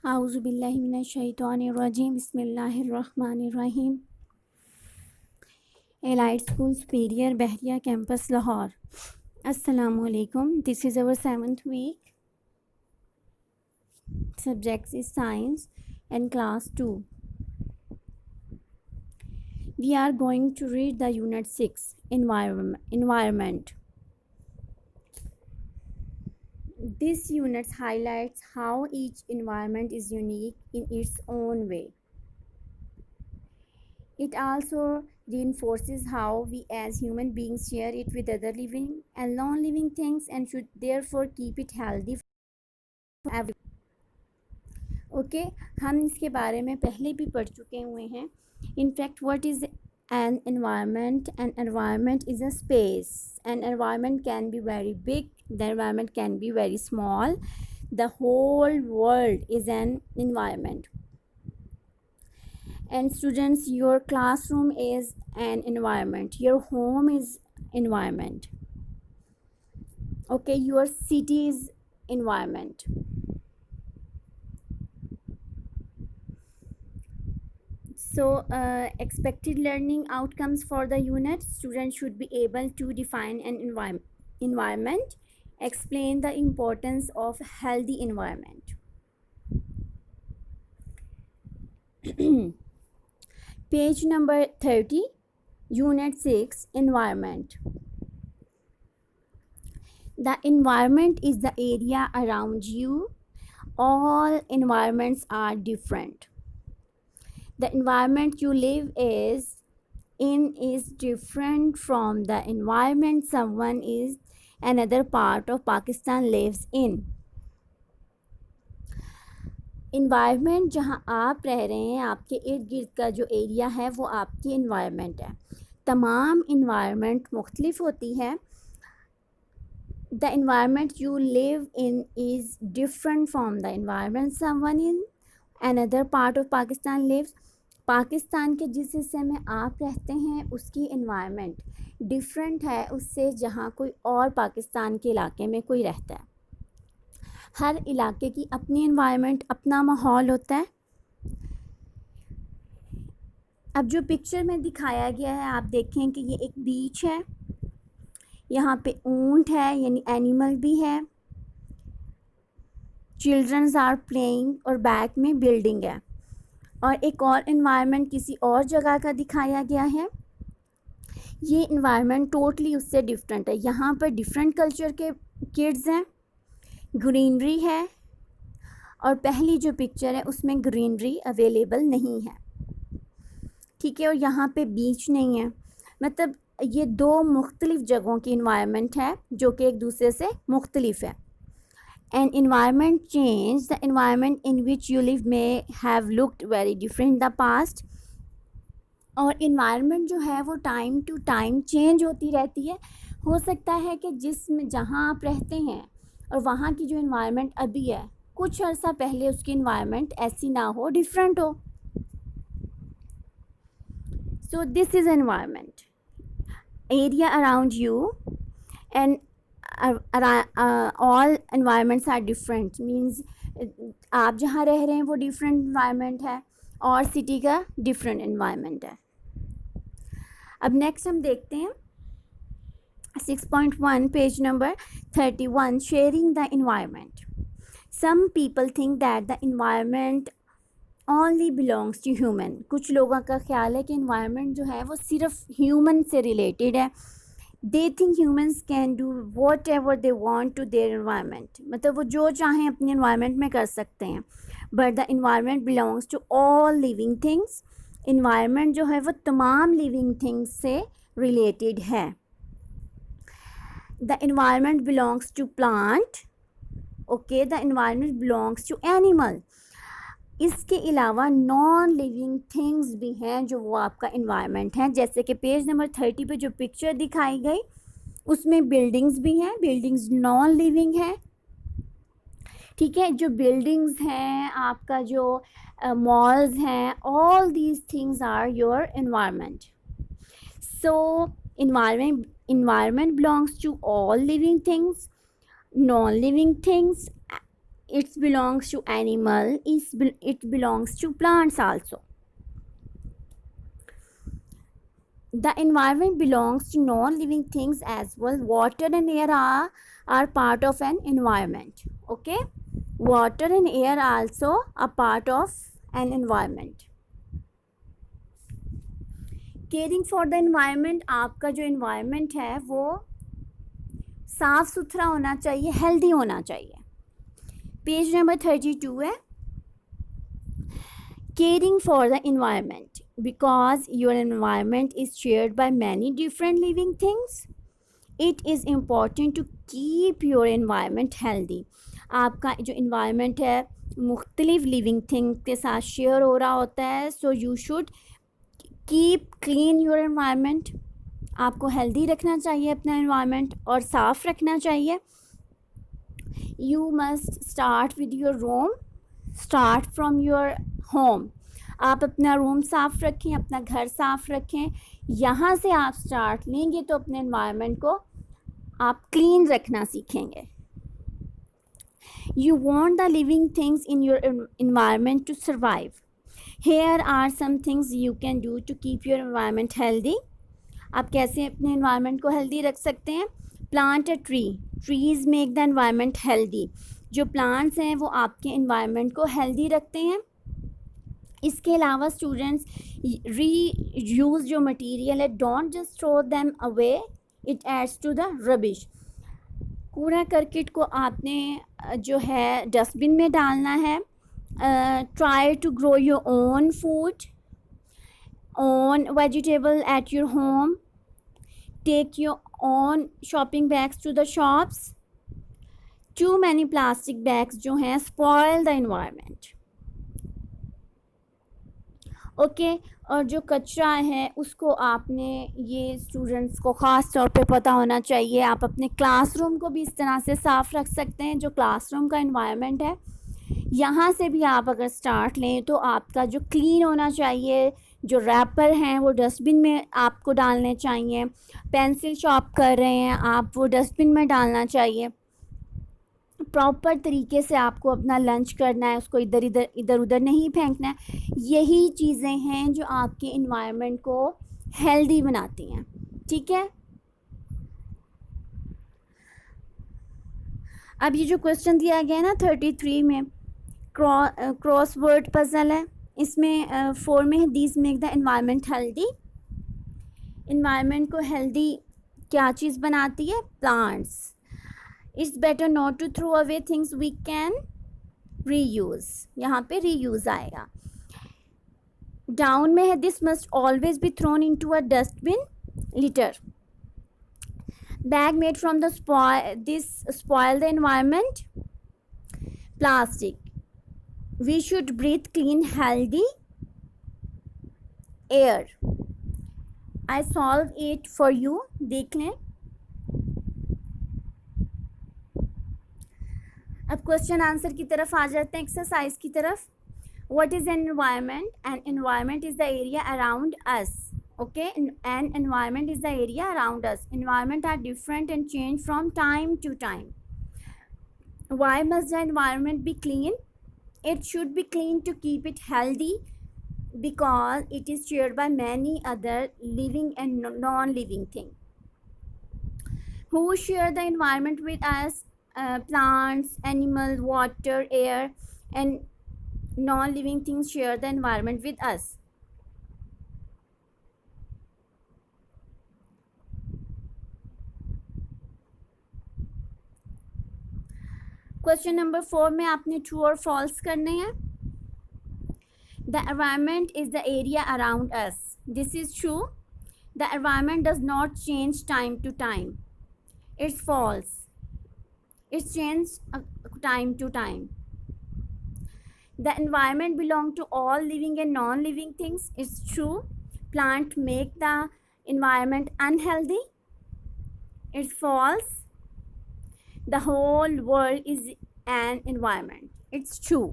आऊज़ु बिल्लाहि मिनश्शैतानिर्रजीम बिस्मिल्लाहिर्रहमानिर्रहीम। Elite school superior बहरिया campus Lahore. अस्सलामु अलैकुम। This is our 7th week. Subjects is science and class 2. We are going to read the unit 6 environment. This unit highlights how each environment is unique in its own way. It also reinforces how we as human beings share it with other living and non-living things and should therefore keep it healthy for everyone. Okay हम इसके बारे में पहले भी पढ़ चुके हुए हैं. In fact what is an environment? An environment is a space. An environment can be very big, the environment can be very small. The whole world is an environment. And students, your classroom is an environment, your home is environment, okay, your city is environment. So expected learning outcomes for the unit: students should be able to define an environment, explain the importance of healthy environment. Page number 30, unit 6, environment. The environment is the area around you. All environments are different. The environment you live in is different from the environment someone is another part of Pakistan lives in. Environment जहाँ आप रह रहे हैं, आपके इर्द गिर्द का जो एरिया है वो आपकी इन्वायरमेंट है. तमाम इन्वायरमेंट मुख्तलिफ होती है. The environment you live in is different from the environment someone in another part of Pakistan lives. Pakistan के जिस हिस्से में आप रहते हैं उसकी इन्वायरमेंट डिफरेंट है उससे जहाँ कोई और पाकिस्तान के इलाके में कोई रहता है. हर इलाके की अपनी इन्वायरमेंट, अपना माहौल होता है. अब जो पिक्चर में दिखाया गया है आप देखें कि ये एक बीच है, यहाँ पे ऊंट है यानी एनिमल भी है, चिल्ड्रंस आर प्लेइंग और बैक में बिल्डिंग है. और एक और इन्वायरमेंट किसी और जगह का दिखाया गया है. ये इन्वायरमेंट टोटली उससे डिफरेंट है. यहाँ पर डिफरेंट कल्चर के किड्स हैं, ग्रीनरी है, और पहली जो पिक्चर है उसमें ग्रीनरी अवेलेबल नहीं है. ठीक है, और यहाँ पे बीच नहीं है. मतलब ये दो मुख्तलिफ जगहों की इन्वायरमेंट है जो कि एक दूसरे से मुख्तलिफ है. An environment change, the environment in which you live may have looked very different in the past. और इन्वायरमेंट जो है वो टाइम टू टाइम चेंज होती रहती है. हो सकता है कि जिसमें जहाँ आप रहते हैं और वहाँ की जो इन्वायरमेंट अभी है कुछ अर्सा पहले उसकी इन्वायरमेंट ऐसी ना हो, डिफरेंट हो. So this is environment, area around you and all environments are different. Means आप जहाँ रह रहे हैं वो डिफरेंट इन्वायरमेंट है और सिटी का डिफरेंट इन्वायरमेंट है. अब नेक्स्ट हम देखते हैं 6.1 page number 31, sharing the environment. Some people think that the environment only belongs to human. कुछ लोगों का ख्याल है कि इन्वायरमेंट जो है वो सिर्फ ह्यूमन से रिलेटेड है. They think humans can do whatever they want to their environment. मतलब वो जो चाहें अपनी environment में कर सकते हैं. But the environment belongs to all living things. Environment जो है वो तमाम living things से related है. The environment belongs to plant. Okay, the environment belongs to animal. इसके अलावा नॉन लिविंग थिंग्स भी हैं जो वो आपका इन्वायरमेंट है. जैसे कि पेज नंबर 30 पे जो पिक्चर दिखाई गई उसमें बिल्डिंग्स भी हैं. बिल्डिंग्स नॉन लिविंग है. ठीक है, जो बिल्डिंग्स हैं, आपका जो मॉल्स हैं, all these things are your environment. So environment belongs to all living things, non living things it belongs to animal, it belongs to plants also. The environment belongs to non-living things as well. Water and air are part of an environment. Okay, water and air also a part of an environment. Caring for the environment, आपका जो environment है वो साफ़ सुथरा होना चाहिए, healthy होना चाहिए. पेज नंबर 32 है. Caring for the environment, because your environment is shared by many different living things, it is important to keep your environment healthy. आपका जो एनवायरनमेंट है मुख्तलिफ लिविंग थिंग के साथ शेयर हो रहा होता है, so you should keep clean your environment. आपको हेल्दी रखना चाहिए अपना एनवायरनमेंट और साफ़ रखना चाहिए. You must start with your room, start from your home. आप अपना रूम साफ़ रखें, अपना घर साफ़ रखें. यहाँ से आप स्टार्ट लेंगे तो अपने एनवायरनमेंट को आप क्लीन रखना सीखेंगे. You want the living things in your environment to survive. Here are some things you can do to keep your environment healthy. आप कैसे अपने environment को healthy रख सकते हैं? Plant a tree. Trees make the environment healthy. जो plants हैं वो आपके environment को healthy रखते हैं. इसके अलावा students reuse जो material है, don't just throw them away. It adds to the rubbish. कूड़ा करकट को आपने जो है डस्टबिन में डालना है. Try to grow your own food, own vegetable at your home. Take your own shopping bags to the shops. Too many plastic bags जो हैं स्पॉइल द एनवायरनमेंट. ओके, और जो कचरा है उसको आपने, ये स्टूडेंट्स को ख़ास तौर पे पता होना चाहिए. आप अपने क्लासरूम को भी इस तरह से साफ़ रख सकते हैं. जो क्लासरूम का एनवायरनमेंट है यहाँ से भी आप अगर स्टार्ट लें तो आपका जो क्लीन होना चाहिए. जो रैपर हैं वो डस्टबिन में आपको डालने चाहिए. पेंसिल शॉप कर रहे हैं आप, वो डस्टबिन में डालना चाहिए. प्रॉपर तरीके से आपको अपना लंच करना है, उसको इधर उधर नहीं फेंकना है. यही चीज़ें हैं जो आपके इन्वायरमेंट को हेल्दी बनाती हैं. ठीक है. अब ये जो क्वेश्चन दिया गया है ना 33 में, क्रॉस वर्ड पजल है. इसमें 4 में है these make the environment healthy. Environment को हेल्दी क्या चीज़ बनाती है? Plants. It's better not to throw away things we can reuse. यहाँ पे रीयूज़ आएगा. डाउन में है this must always be thrown into a dustbin litter. Bag made from the this spoil the environment. Plastic. We should breathe clean healthy air. I solve it for you. देख लें. अब question answer की तरफ आ जाते हैं, exercise की तरफ. What is an environment? An environment is the area around us. Okay, an environment is the area around us. Environment are different and change from time to time. Why must the environment be clean? It should be clean to keep it healthy because it is shared by many other living and non-living things. Who share the environment with us? Plants, animals, water, air, and non-living things share the environment with us. Question number 4 में आपने true और false करने हैं. The environment is the area around us. This is true. The environment does not change time to time. It's false. It's change time to time. The environment belong to all living and non living things. It's true. Plant make the environment unhealthy. It's false. The whole world is an environment. It's true.